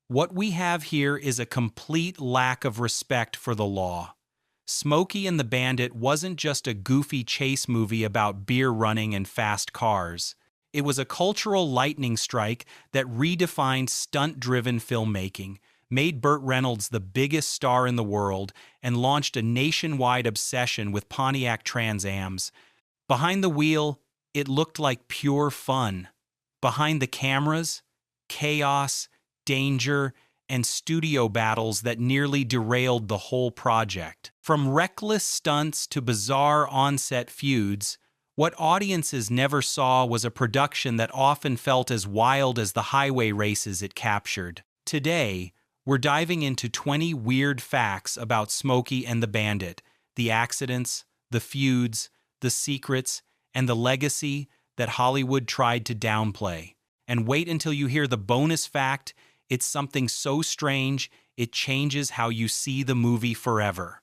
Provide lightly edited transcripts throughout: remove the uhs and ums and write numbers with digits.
What we have here is a complete lack of respect for the law. Smokey and the Bandit wasn't just a goofy chase movie about beer running and fast cars. It was a cultural lightning strike that redefined stunt-driven filmmaking, made Burt Reynolds the biggest star in the world, and launched a nationwide obsession with Pontiac Trans Ams. Behind the wheel, it looked like pure fun. Behind the cameras, chaos, danger, and studio battles that nearly derailed the whole project. From reckless stunts to bizarre on-set feuds, what audiences never saw was a production that often felt as wild as the highway races it captured. Today, we're diving into 20 weird facts about Smokey and the Bandit, the accidents, the feuds, the secrets, and the legacy that Hollywood tried to downplay. And wait until you hear the bonus fact. It's something so strange, it changes how you see the movie forever.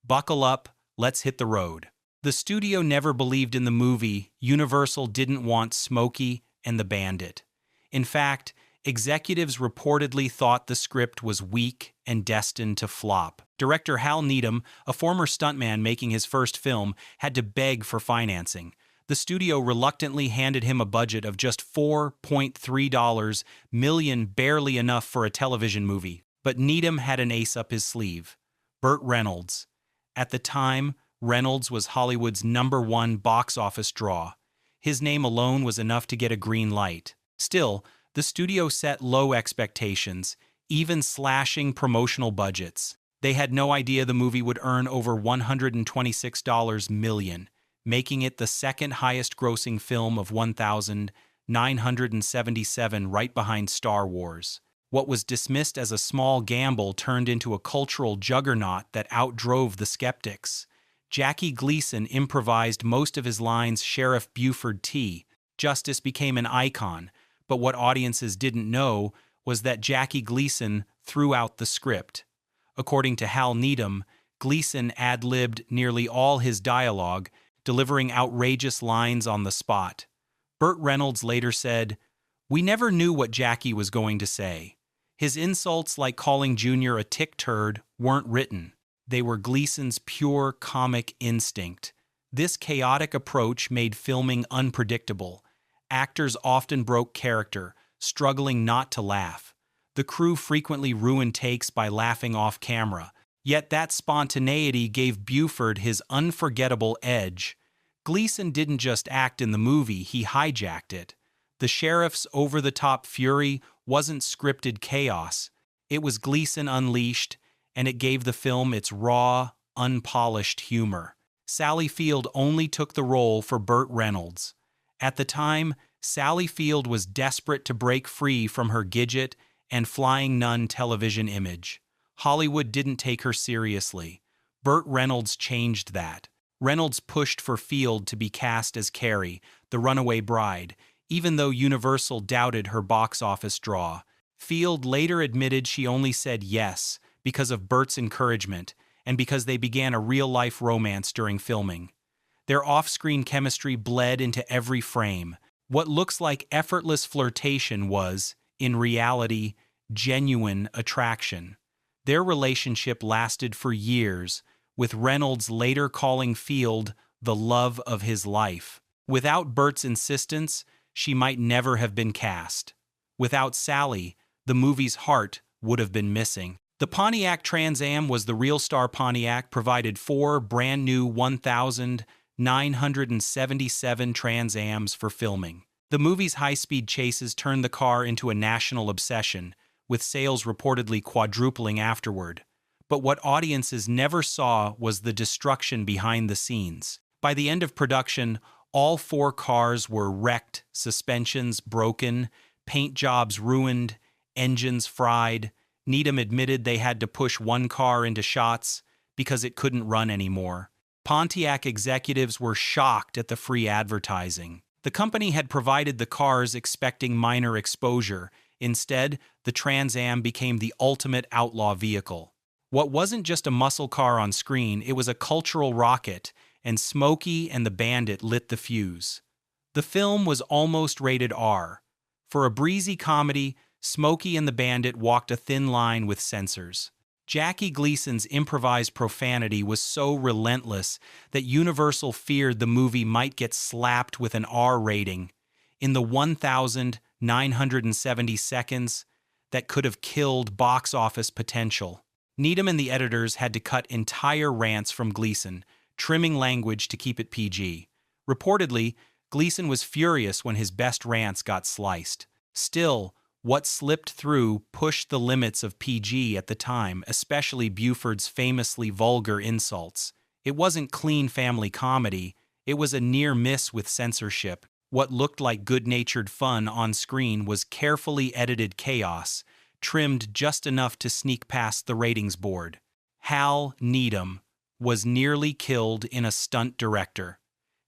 Buckle up, let's hit the road. The studio never believed in the movie. Universal didn't want Smokey and the Bandit. In fact, executives reportedly thought the script was weak and destined to flop. Director Hal Needham, a former stuntman making his first film, had to beg for financing. The studio reluctantly handed him a budget of just $4.3 million, barely enough for a television movie. But Needham had an ace up his sleeve: Burt Reynolds. At the time, Reynolds was Hollywood's #1 box office draw. His name alone was enough to get a green light. Still, the studio set low expectations, even slashing promotional budgets. They had no idea the movie would earn over $126 million, making it the second highest grossing film of 1,977, right behind Star Wars. What was dismissed as a small gamble turned into a cultural juggernaut that outdrove the skeptics. Jackie Gleason improvised most of his lines. Sheriff Buford T. Justice became an icon, but what audiences didn't know was that Jackie Gleason threw out the script. According to Hal Needham, Gleason ad-libbed nearly all his dialogue, delivering outrageous lines on the spot. Burt Reynolds later said, "We never knew what Jackie was going to say. His insults, like calling Junior a tick turd, weren't written. They were Gleason's pure comic instinct." This chaotic approach made filming unpredictable. Actors often broke character, struggling not to laugh. The crew frequently ruined takes by laughing off camera. Yet that spontaneity gave Buford his unforgettable edge. Gleason didn't just act in the movie, he hijacked it. The sheriff's over-the-top fury wasn't scripted chaos. It was Gleason unleashed, and it gave the film its raw, unpolished humor. Sally Field only took the role for Burt Reynolds. At the time, Sally Field was desperate to break free from her Gidget and Flying Nun television image. Hollywood didn't take her seriously. Burt Reynolds changed that. Reynolds pushed for Field to be cast as Carrie, the runaway bride, even though Universal doubted her box office draw. Field later admitted she only said yes because of Burt's encouragement and because they began a real-life romance during filming. Their off-screen chemistry bled into every frame. What looks like effortless flirtation was, in reality, genuine attraction. Their relationship lasted for years, with Reynolds later calling Field the love of his life. Without Burt's insistence, she might never have been cast. Without Sally, the movie's heart would have been missing. The Pontiac Trans Am was the real star. Pontiac provided 4 brand new 1,977 Trans Ams for filming. The movie's high-speed chases turned the car into a national obsession, with sales reportedly quadrupling afterward. But what audiences never saw was the destruction behind the scenes. By the end of production, all 4 cars were wrecked, suspensions broken, paint jobs ruined, engines fried. Needham admitted they had to push one car into shots because it couldn't run anymore. Pontiac executives were shocked at the free advertising. The company had provided the cars expecting minor exposure. Instead, the Trans Am became the ultimate outlaw vehicle. What wasn't just a muscle car on screen, it was a cultural rocket, and Smokey and the Bandit lit the fuse. The film was almost rated R. For a breezy comedy, Smokey and the Bandit walked a thin line with censors. Jackie Gleason's improvised profanity was so relentless that Universal feared the movie might get slapped with an R rating in the 1,970 seconds that could have killed box office potential. Needham and the editors had to cut entire rants from Gleason, trimming language to keep it PG. Reportedly, Gleason was furious when his best rants got sliced. Still, what slipped through pushed the limits of PG at the time, especially Buford's famously vulgar insults. It wasn't clean family comedy, it was a near miss with censorship. What looked like good-natured fun on screen was carefully edited chaos, trimmed just enough to sneak past the ratings board. Hal Needham was nearly killed in a stunt director.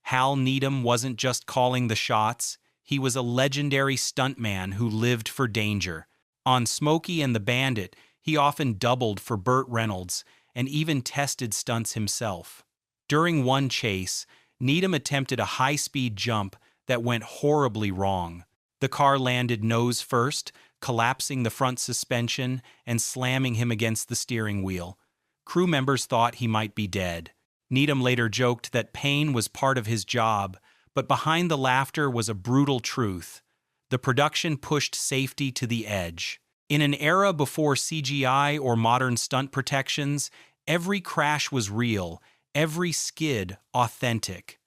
Hal Needham wasn't just calling the shots, he was a legendary stuntman who lived for danger. On Smokey and the Bandit, he often doubled for Burt Reynolds and even tested stunts himself. During one chase, Needham attempted a high-speed jump that went horribly wrong. The car landed nose first, collapsing the front suspension and slamming him against the steering wheel. Crew members thought he might be dead. Needham later joked that pain was part of his job, but behind the laughter was a brutal truth. The production pushed safety to the edge. In an era before CGI or modern stunt protections, every crash was real, every skid authentic.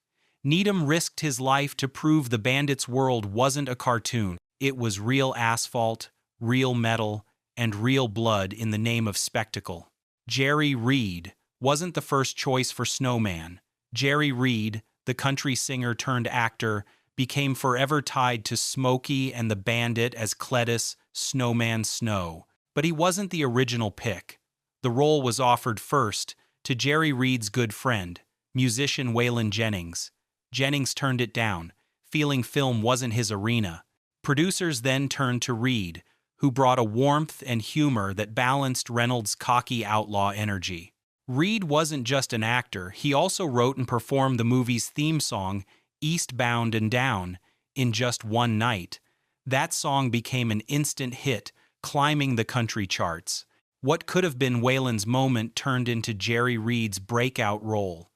Needham risked his life to prove the Bandit's world wasn't a cartoon. It was real asphalt, real metal, and real blood in the name of spectacle. Jerry Reed wasn't the first choice for Snowman. Jerry Reed, the country singer turned actor, became forever tied to Smokey and the Bandit as Cletus Snowman Snow. But he wasn't the original pick. The role was offered first to Jerry Reed's good friend, musician Waylon Jennings. Jennings turned it down, feeling film wasn't his arena. Producers then turned to Reed, who brought a warmth and humor that balanced Reynolds' cocky outlaw energy. Reed wasn't just an actor, he also wrote and performed the movie's theme song, Eastbound and Down, in just one night. That song became an instant hit, climbing the country charts. What could have been Waylon's moment turned into Jerry Reed's breakout role.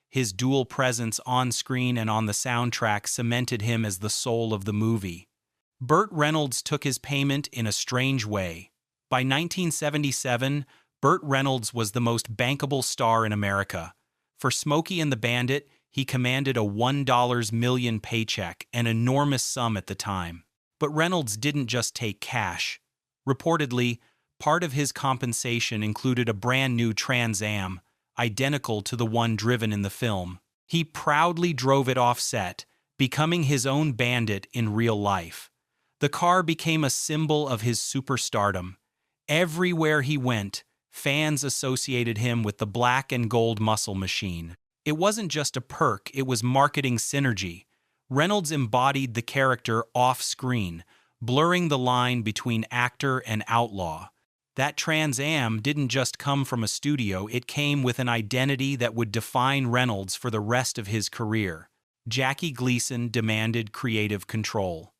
His dual presence on screen and on the soundtrack cemented him as the soul of the movie. Burt Reynolds took his payment in a strange way. By 1977, Burt Reynolds was the most bankable star in America. For Smokey and the Bandit, he commanded a $1 million paycheck, an enormous sum at the time. But Reynolds didn't just take cash. Reportedly, part of his compensation included a brand new Trans Am, identical to the one driven in the film. He proudly drove it off set, becoming his own Bandit in real life. The car became a symbol of his superstardom. Everywhere he went, fans associated him with the black and gold muscle machine. It wasn't just a perk, it was marketing synergy. Reynolds embodied the character off-screen, blurring the line between actor and outlaw. That Trans Am didn't just come from a studio, it came with an identity that would define Reynolds for the rest of his career. Jackie Gleason demanded creative control.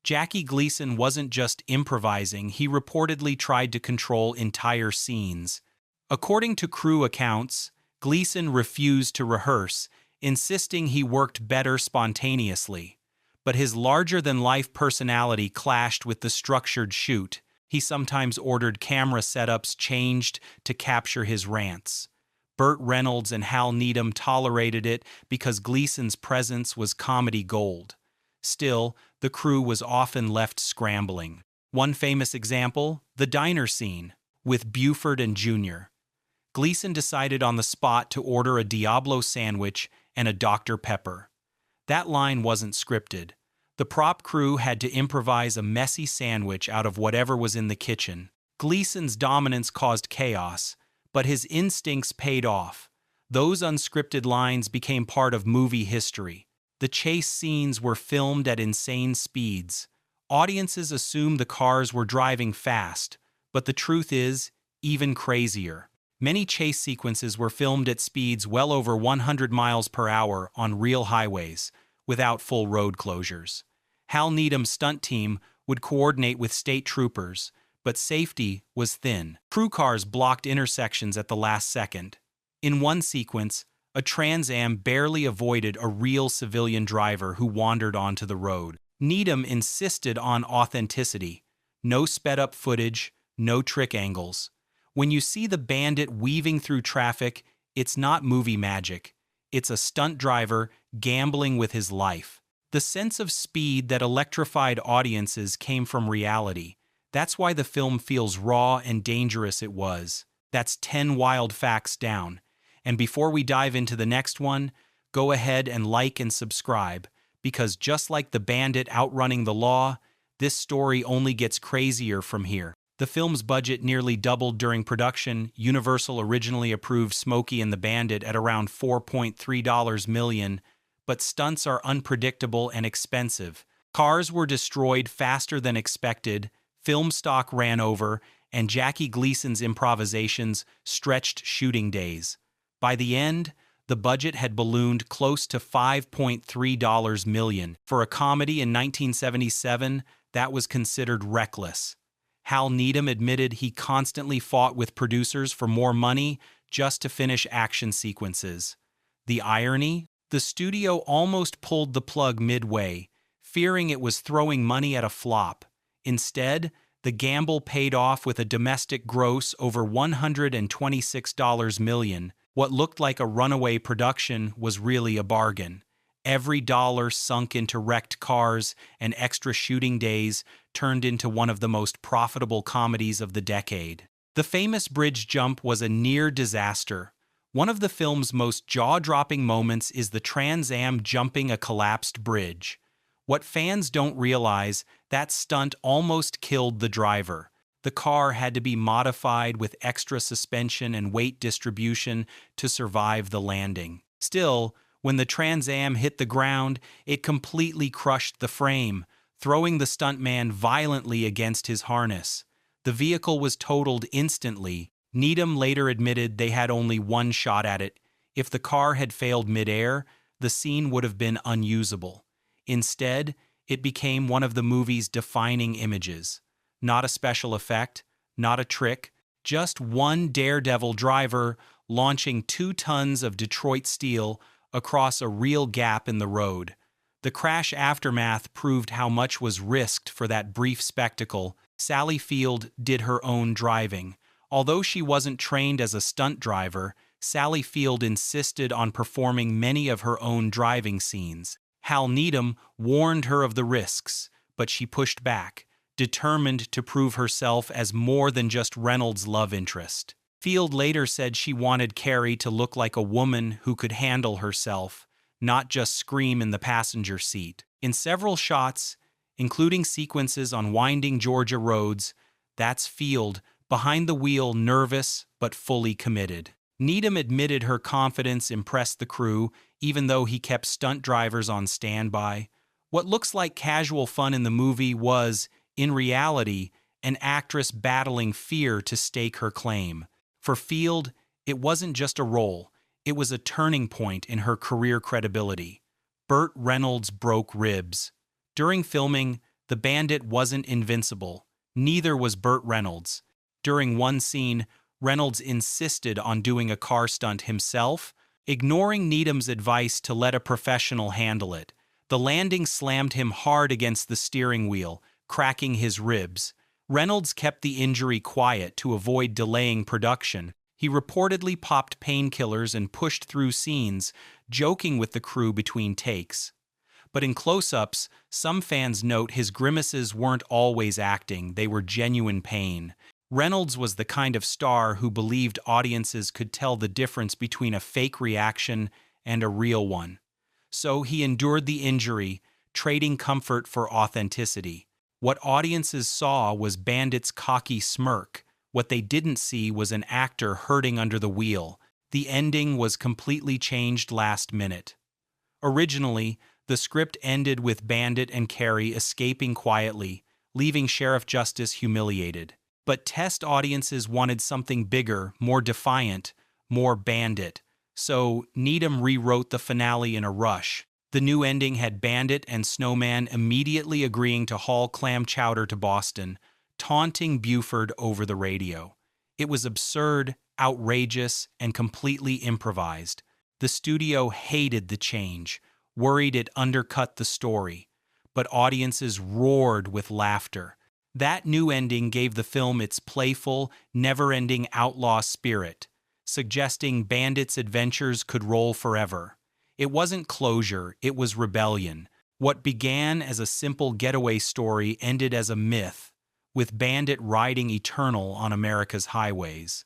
Jackie Gleason wasn't just improvising, he reportedly tried to control entire scenes. According to crew accounts, Gleason refused to rehearse, insisting he worked better spontaneously. But his larger-than-life personality clashed with the structured shoot. He sometimes ordered camera setups changed to capture his rants. Burt Reynolds and Hal Needham tolerated it because Gleason's presence was comedy gold. Still, the crew was often left scrambling. One famous example, the diner scene, with Buford and Jr. Gleason decided on the spot to order a Diablo sandwich and a Dr. Pepper. That line wasn't scripted. The prop crew had to improvise a messy sandwich out of whatever was in the kitchen. Gleason's dominance caused chaos, but his instincts paid off. Those unscripted lines became part of movie history. The chase scenes were filmed at insane speeds. Audiences assumed the cars were driving fast, but the truth is, even crazier. Many chase sequences were filmed at speeds well over 100 miles per hour on real highways, without full road closures. Hal Needham's stunt team would coordinate with state troopers, but safety was thin. Crew cars blocked intersections at the last second. In one sequence, a Trans Am barely avoided a real civilian driver who wandered onto the road. Needham insisted on authenticity. No sped-up footage, no trick angles. When you see the Bandit weaving through traffic, it's not movie magic. It's a stunt driver gambling with his life. The sense of speed that electrified audiences came from reality. That's why the film feels raw and dangerous it was. That's 10 wild facts down. And before we dive into the next one, go ahead and like and subscribe, because just like the Bandit outrunning the law, this story only gets crazier from here. The film's budget nearly doubled during production. Universal originally approved Smokey and the Bandit at around $4.3 million, but stunts are unpredictable and expensive. Cars were destroyed faster than expected, film stock ran over, and Jackie Gleason's improvisations stretched shooting days. By the end, the budget had ballooned close to $5.3 million. For a comedy in 1977, that was considered reckless. Hal Needham admitted he constantly fought with producers for more money just to finish action sequences. The irony? The studio almost pulled the plug midway, fearing it was throwing money at a flop. Instead, the gamble paid off with a domestic gross over $126 million. What looked like a runaway production was really a bargain. Every dollar sunk into wrecked cars and extra shooting days turned into one of the most profitable comedies of the decade. The famous bridge jump was a near disaster. One of the film's most jaw-dropping moments is the Trans Am jumping a collapsed bridge. What fans don't realize, that stunt almost killed the driver. The car had to be modified with extra suspension and weight distribution to survive the landing. Still, when the Trans Am hit the ground, it completely crushed the frame, throwing the stuntman violently against his harness. The vehicle was totaled instantly. Needham later admitted they had only one shot at it. If the car had failed midair, the scene would have been unusable. Instead, it became one of the movie's defining images. Not a special effect, not a trick, just one daredevil driver launching 2 tons of Detroit steel across a real gap in the road. The crash aftermath proved how much was risked for that brief spectacle. Sally Field did her own driving. Although she wasn't trained as a stunt driver, Sally Field insisted on performing many of her own driving scenes. Hal Needham warned her of the risks, but she pushed back, determined to prove herself as more than just Reynolds' love interest. Field later said she wanted Carrie to look like a woman who could handle herself, not just scream in the passenger seat. In several shots, including sequences on winding Georgia roads, that's Field, behind the wheel, nervous but fully committed. Needham admitted her confidence impressed the crew, even though he kept stunt drivers on standby. What looks like casual fun in the movie was, in reality, an actress battling fear to stake her claim. For Field, it wasn't just a role, it was a turning point in her career credibility. Burt Reynolds broke ribs. During filming, the Bandit wasn't invincible. Neither was Burt Reynolds. During one scene, Reynolds insisted on doing a car stunt himself, ignoring Needham's advice to let a professional handle it. The landing slammed him hard against the steering wheel, cracking his ribs. Reynolds kept the injury quiet to avoid delaying production. He reportedly popped painkillers and pushed through scenes, joking with the crew between takes. But in close-ups, some fans note his grimaces weren't always acting, they were genuine pain. Reynolds was the kind of star who believed audiences could tell the difference between a fake reaction and a real one. So he endured the injury, trading comfort for authenticity. What audiences saw was Bandit's cocky smirk. What they didn't see was an actor hurting under the wheel. The ending was completely changed last minute. Originally, the script ended with Bandit and Carrie escaping quietly, leaving Sheriff Justice humiliated. But test audiences wanted something bigger, more defiant, more Bandit. So Needham rewrote the finale in a rush. The new ending had Bandit and Snowman immediately agreeing to haul clam chowder to Boston, taunting Buford over the radio. It was absurd, outrageous, and completely improvised. The studio hated the change, worried it undercut the story, but audiences roared with laughter. That new ending gave the film its playful, never-ending outlaw spirit, suggesting Bandit's adventures could roll forever. It wasn't closure, it was rebellion. What began as a simple getaway story ended as a myth, with Bandit riding eternal on America's highways.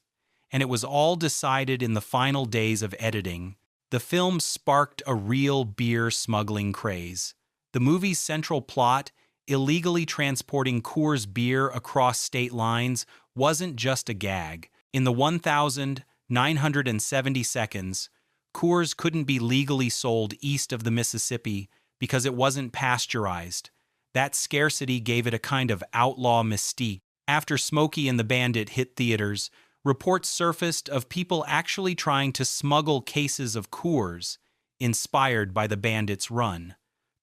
And it was all decided in the final days of editing. The film sparked a real beer smuggling craze. The movie's central plot, illegally transporting Coors beer across state lines, wasn't just a gag. In the 1,970 seconds, Coors couldn't be legally sold east of the Mississippi because it wasn't pasteurized. That scarcity gave it a kind of outlaw mystique. After Smokey and the Bandit hit theaters, reports surfaced of people actually trying to smuggle cases of Coors, inspired by the Bandit's run.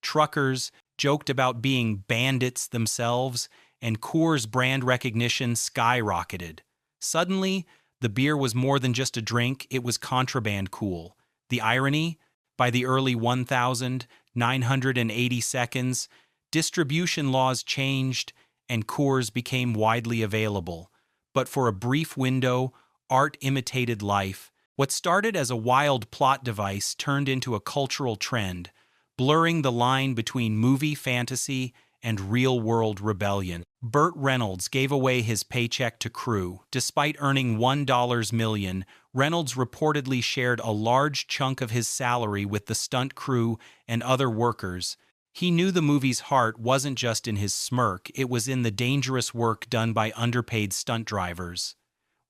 Truckers joked about being bandits themselves, and Coors brand recognition skyrocketed. Suddenly, the beer was more than just a drink, it was contraband cool. The irony? By the early 1,980 seconds, distribution laws changed and Coors became widely available. But for a brief window, art imitated life. What started as a wild plot device turned into a cultural trend, blurring the line between movie fantasy and real-world rebellion. Burt Reynolds gave away his paycheck to crew. Despite earning $1 million, Reynolds reportedly shared a large chunk of his salary with the stunt crew and other workers. He knew the movie's heart wasn't just in his smirk, it was in the dangerous work done by underpaid stunt drivers.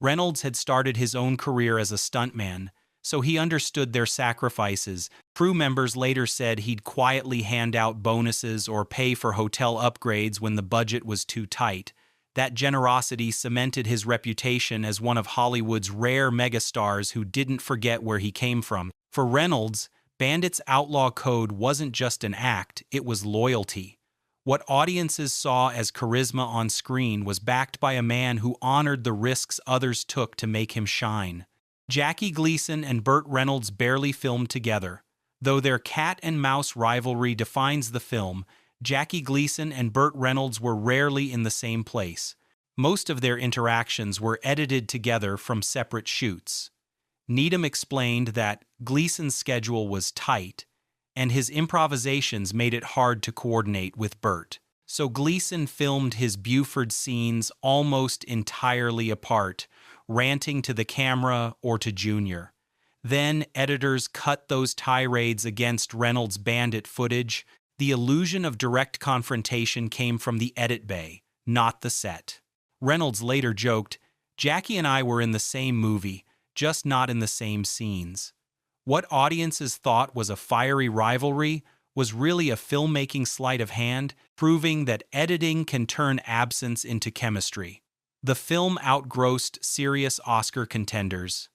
Reynolds had started his own career as a stuntman, so he understood their sacrifices. Crew members later said he'd quietly hand out bonuses or pay for hotel upgrades when the budget was too tight. That generosity cemented his reputation as one of Hollywood's rare megastars who didn't forget where he came from. For Reynolds, Bandit's outlaw code wasn't just an act, it was loyalty. What audiences saw as charisma on screen was backed by a man who honored the risks others took to make him shine. Jackie Gleason and Burt Reynolds barely filmed together. Though their cat-and-mouse rivalry defines the film, Jackie Gleason and Burt Reynolds were rarely in the same place. Most of their interactions were edited together from separate shoots. Needham explained that Gleason's schedule was tight, and his improvisations made it hard to coordinate with Burt. So Gleason filmed his Buford scenes almost entirely apart, ranting to the camera or to Junior. Then editors cut those tirades against Reynolds' Bandit footage. The illusion of direct confrontation came from the edit bay, not the set. Reynolds later joked, "Jackie and I were in the same movie, just not in the same scenes." What audiences thought was a fiery rivalry was really a filmmaking sleight of hand, proving that editing can turn absence into chemistry. The film outgrossed serious Oscar contenders.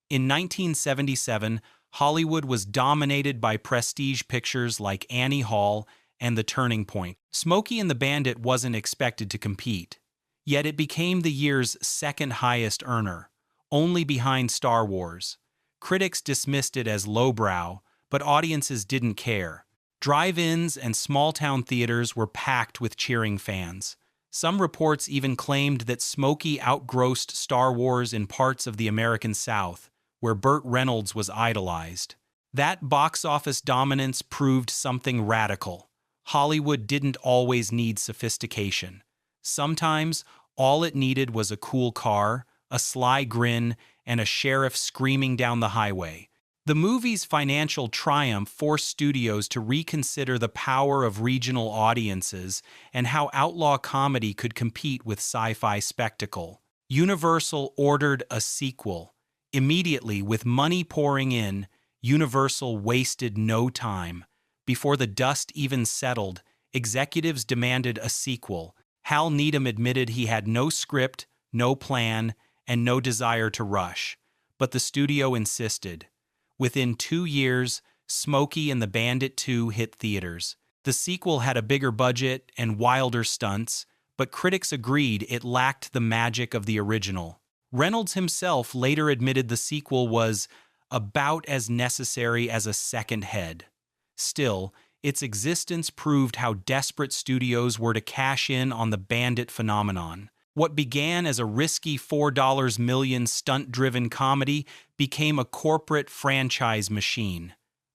In 1977, Hollywood was dominated by prestige pictures like Annie Hall and The Turning Point. Smokey and the Bandit wasn't expected to compete. Yet it became the year's second highest earner, only behind Star Wars. Critics dismissed it as lowbrow, but audiences didn't care. Drive-ins and small-town theaters were packed with cheering fans. Some reports even claimed that Smokey outgrossed Star Wars in parts of the American South, where Burt Reynolds was idolized. That box office dominance proved something radical. Hollywood didn't always need sophistication. Sometimes, all it needed was a cool car, a sly grin, and a sheriff screaming down the highway. The movie's financial triumph forced studios to reconsider the power of regional audiences and how outlaw comedy could compete with sci-fi spectacle. Universal ordered a sequel. Immediately, with money pouring in, Universal wasted no time. Before the dust even settled, executives demanded a sequel. Hal Needham admitted he had no script, no plan, and no desire to rush. But the studio insisted. Within 2 years, Smokey and the Bandit 2 hit theaters. The sequel had a bigger budget and wilder stunts, but critics agreed it lacked the magic of the original. Reynolds himself later admitted the sequel was about as necessary as a second head. Still, its existence proved how desperate studios were to cash in on the Bandit phenomenon. What began as a risky $4 million stunt-driven comedy became a corporate franchise machine.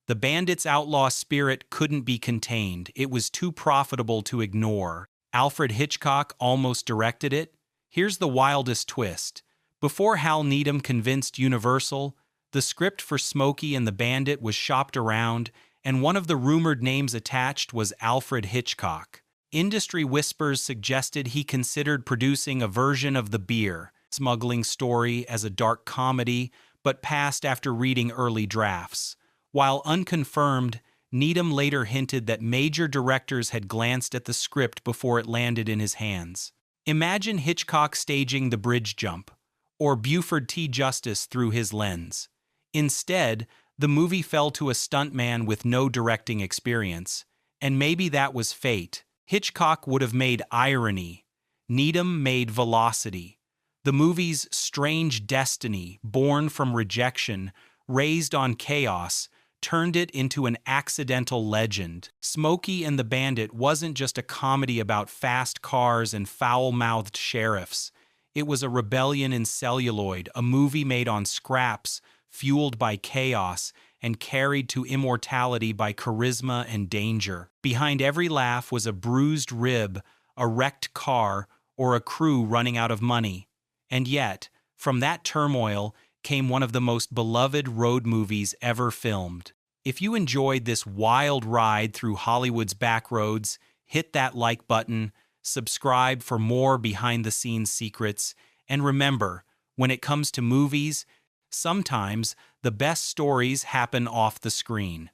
The Bandit's outlaw spirit couldn't be contained. It was too profitable to ignore. Alfred Hitchcock almost directed it. Here's the wildest twist. Before Hal Needham convinced Universal, the script for Smokey and the Bandit was shopped around, and one of the rumored names attached was Alfred Hitchcock. Industry whispers suggested he considered producing a version of the beer smuggling story as a dark comedy, but passed after reading early drafts. While unconfirmed, Needham later hinted that major directors had glanced at the script before it landed in his hands. Imagine Hitchcock staging the bridge jump, or Buford T. Justice through his lens. Instead, the movie fell to a stuntman with no directing experience, and maybe that was fate. Hitchcock would have made irony. Needham made velocity. The movie's strange destiny, born from rejection, raised on chaos, turned it into an accidental legend. Smokey and the Bandit wasn't just a comedy about fast cars and foul-mouthed sheriffs. It was a rebellion in celluloid, a movie made on scraps, fueled by chaos, and carried to immortality by charisma and danger. Behind every laugh was a bruised rib, a wrecked car, or a crew running out of money. And yet, from that turmoil came one of the most beloved road movies ever filmed. If you enjoyed this wild ride through Hollywood's backroads, hit that like button, subscribe for more behind-the-scenes secrets, and remember, when it comes to movies, sometimes the best stories happen off the screen.